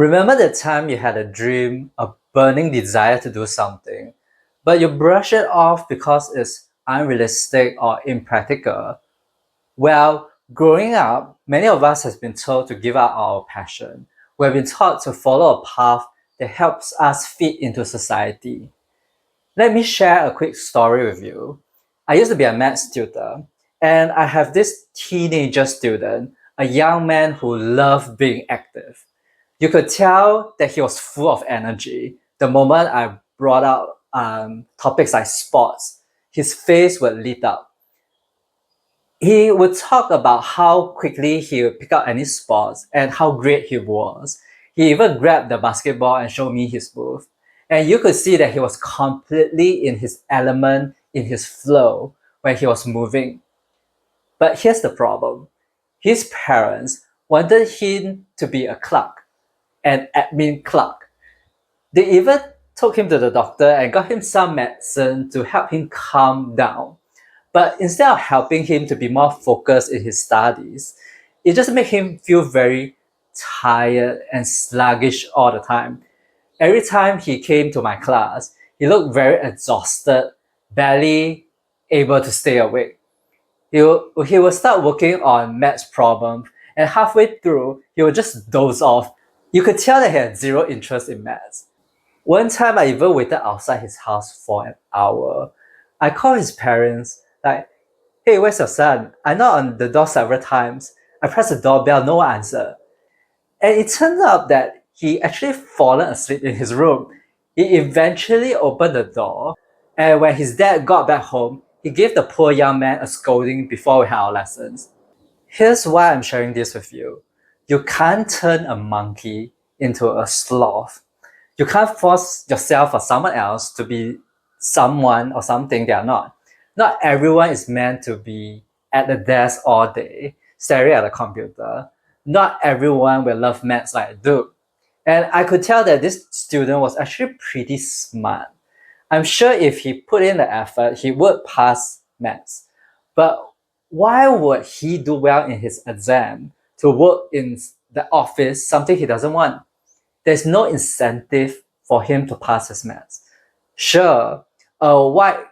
Remember the time you had a dream, a burning desire to do something, but you brush it off because it's unrealistic or impractical? Well, growing up, many of us have been told to give up our passion. We've been taught to follow a path that helps us fit into society. Let me share a quick story with you. I used to be a maths tutor, and I have this teenager student, a young man who loved being active. You could tell that he was full of energy. The moment I brought out topics like sports, his face would lit up. He would talk about how quickly he would pick up any sports and how great he was. He even grabbed the basketball and showed me his move. And you could see that he was completely in his element, in his flow when he was moving. But here's the problem. His parents wanted him to be a clerk, an admin clerk. They even took him to the doctor and got him some medicine to help him calm down. But instead of helping him to be more focused in his studies, it just made him feel very tired and sluggish all the time. Every time he came to my class, he looked very exhausted, barely able to stay awake. He would start working on maths problems, and halfway through, he would just doze off. You could tell that he had zero interest in maths. One time, I even waited outside his house for an hour. I called his parents, like, hey, where's your son? I knocked on the door several times. I pressed the doorbell, no one answered. And it turns out that he actually fallen asleep in his room. He eventually opened the door, and when his dad got back home, he gave the poor young man a scolding before we had our lessons. Here's why I'm sharing this with you. You can't turn a monkey into a sloth. You can't force yourself or someone else to be someone or something they are not. Not everyone is meant to be at the desk all day, staring at a computer. Not everyone will love maths like I do. And I could tell that this student was actually pretty smart. I'm sure if he put in the effort, he would pass maths. But why would he do well in his exam to work in the office, something he doesn't want? There's no incentive for him to pass his maths. Sure, a white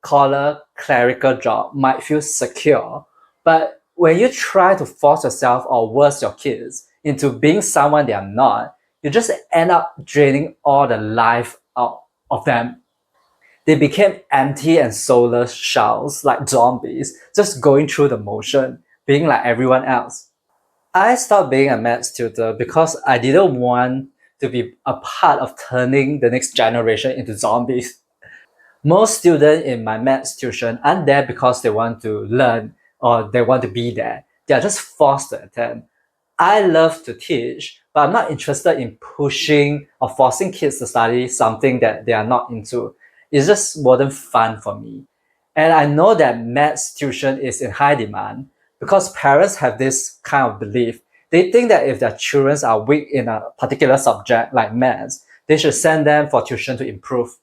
collar clerical job might feel secure, but when you try to force yourself or worse your kids into being someone they are not, you just end up draining all the life out of them. They became empty and soulless shells like zombies, just going through the motion, being like everyone else. I stopped being a maths tutor because I didn't want to be a part of turning the next generation into zombies. Most students in my maths tuition aren't there because they want to learn or they want to be there. They are just forced to attend. I love to teach, but I'm not interested in pushing or forcing kids to study something that they are not into. It just wasn't fun for me. And I know that maths tuition is in high demand because parents have this kind of belief. They think that if their children are weak in a particular subject like maths, they should send them for tuition to improve.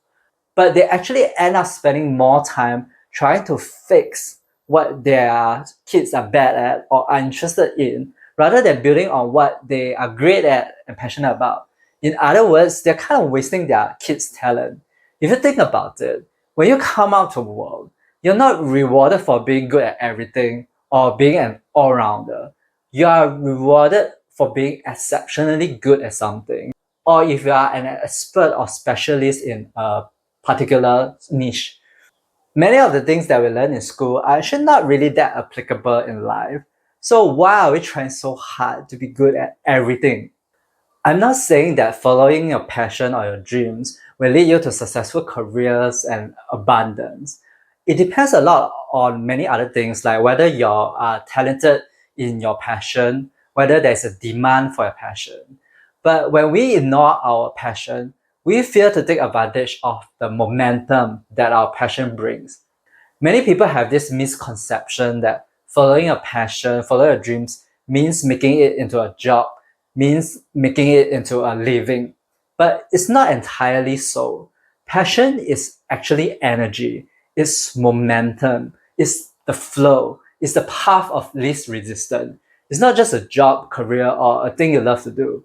But they actually end up spending more time trying to fix what their kids are bad at or are interested in rather than building on what they are great at and passionate about. In other words, they're kind of wasting their kids' talent. If you think about it, when you come out to the world, you're not rewarded for being good at everything or being an all-rounder. You are rewarded for being exceptionally good at something. Or if you are an expert or specialist in a particular niche. Many of the things that we learn in school are actually not really that applicable in life. So why are we trying so hard to be good at everything? I'm not saying that following your passion or your dreams will lead you to successful careers and abundance. It depends a lot on many other things like whether you're talented in your passion, whether there's a demand for your passion. But when we ignore our passion, we fail to take advantage of the momentum that our passion brings. Many people have this misconception that following a passion, following your dreams means making it into a job, means making it into a living. But it's not entirely so. Passion is actually energy, it's momentum, it's the flow, it's the path of least resistance. It's not just a job, career, or a thing you love to do.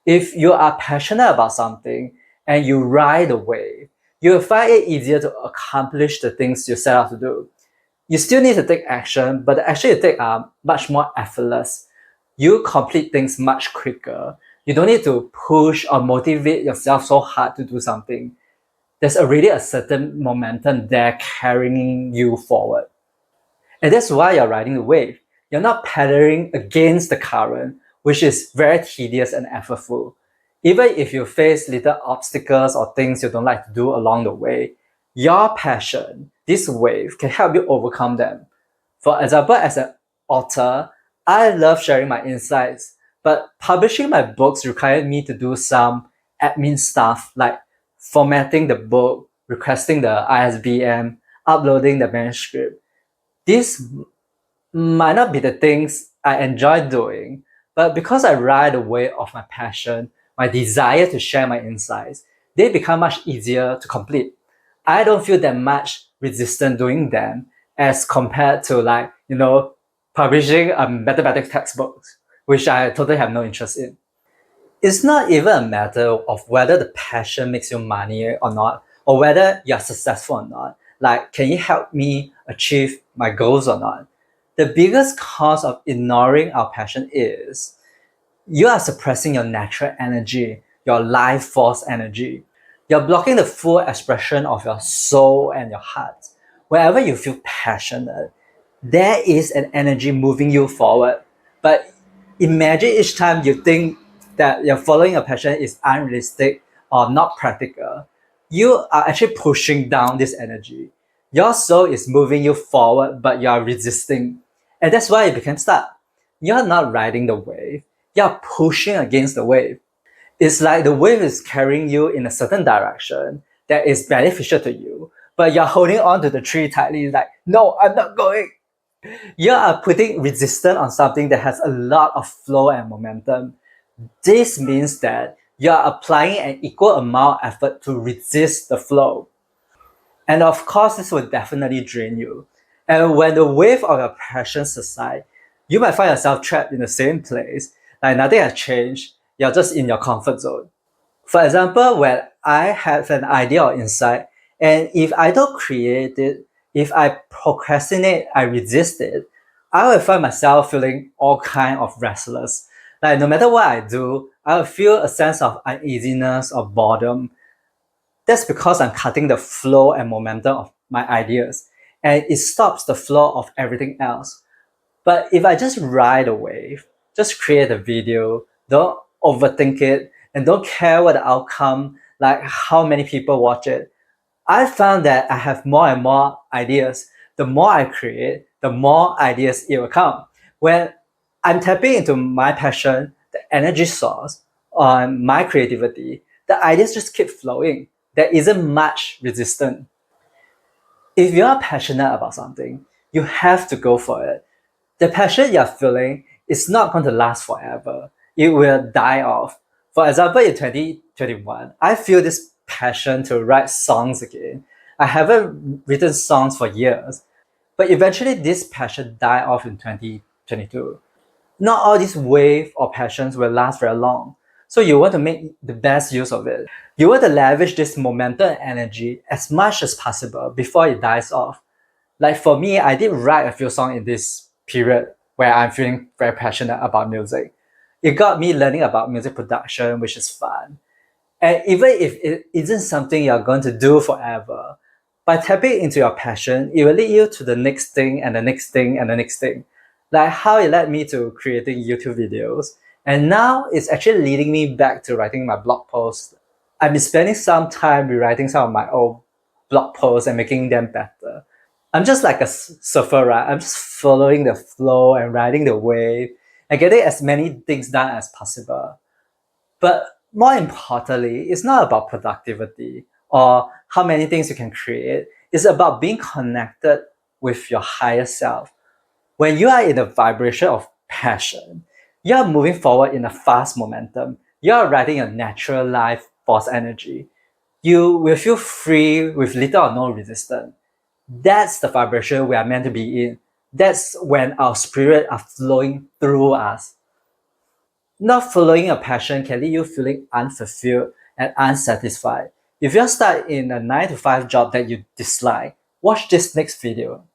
If you are passionate about something and you ride the wave, you'll find it easier to accomplish the things you set out to do. You still need to take action, but the action you take are much more effortless. You complete things much quicker. You don't need to push or motivate yourself so hard to do something. There's already a certain momentum there carrying you forward. And that's why you're riding the wave. You're not paddling against the current, which is very tedious and effortful. Even if you face little obstacles or things you don't like to do along the way, your passion, this wave, can help you overcome them. For example, as an author, I love sharing my insights, but publishing my books required me to do some admin stuff like formatting the book, requesting the ISBN, uploading the manuscript. This might not be the things I enjoy doing, but because I ride the wave of my passion, my desire to share my insights, they become much easier to complete. I don't feel that much resistance doing them as compared to publishing a mathematics textbook, which I totally have no interest in. It's not even a matter of whether the passion makes you money or not, or whether you're successful or not. Like, can it help me achieve my goals or not? The biggest cause of ignoring our passion is you are suppressing your natural energy, your life force energy. You're blocking the full expression of your soul and your heart. Wherever you feel passionate, there is an energy moving you forward. But imagine each time you think that you're following a passion is unrealistic or not practical, you are actually pushing down this energy. Your soul is moving you forward, but you are resisting. And that's why you became stuck. You're not riding the wave, you're pushing against the wave. It's like the wave is carrying you in a certain direction that is beneficial to you, but you're holding on to the tree tightly, like, no, I'm not going. You are putting resistance on something that has a lot of flow and momentum. This means that you are applying an equal amount of effort to resist the flow. And of course, this will definitely drain you. And when the wave of your passion subsides, you might find yourself trapped in the same place, like nothing has changed, you're just in your comfort zone. For example, when I have an idea or insight, and if I don't create it, if I procrastinate, I resist it, I will find myself feeling all kind of restless. Like no matter what I do, I will feel a sense of uneasiness or boredom. That's because I'm cutting the flow and momentum of my ideas, and it stops the flow of everything else. But if I just ride a wave, just create a video, don't overthink it, and don't care what the outcome, like how many people watch it, I found that I have more and more ideas. The more I create, the more ideas it will come. When I'm tapping into my passion, the energy source, on my creativity, the ideas just keep flowing. There isn't much resistance. If you're passionate about something, you have to go for it. The passion you're feeling is not going to last forever. It will die off. For example, in 2021, I feel this passion to write songs again. I haven't written songs for years, but eventually this passion died off in 2022. Not all these wave or passions will last very long. So you want to make the best use of it. You want to leverage this momentum and energy as much as possible before it dies off. Like for me, I did write a few songs in this period where I'm feeling very passionate about music. It got me learning about music production, which is fun. And even if it isn't something you're going to do forever, by tapping into your passion, it will lead you to the next thing and the next thing and the next thing. Like how it led me to creating YouTube videos. And now it's actually leading me back to writing my blog posts. I've been spending some time rewriting some of my old blog posts and making them better. I'm just like a surfer, right? I'm just following the flow and riding the wave and getting as many things done as possible. But more importantly, it's not about productivity or how many things you can create. It's about being connected with your higher self. When you are in the vibration of passion, you are moving forward in a fast momentum. You are riding a natural life force energy. You will feel free with little or no resistance. That's the vibration we are meant to be in. That's when our spirit are flowing through us. Not following a passion can leave you feeling unfulfilled and unsatisfied. If you're stuck in a 9 to 5 job that you dislike, watch this next video.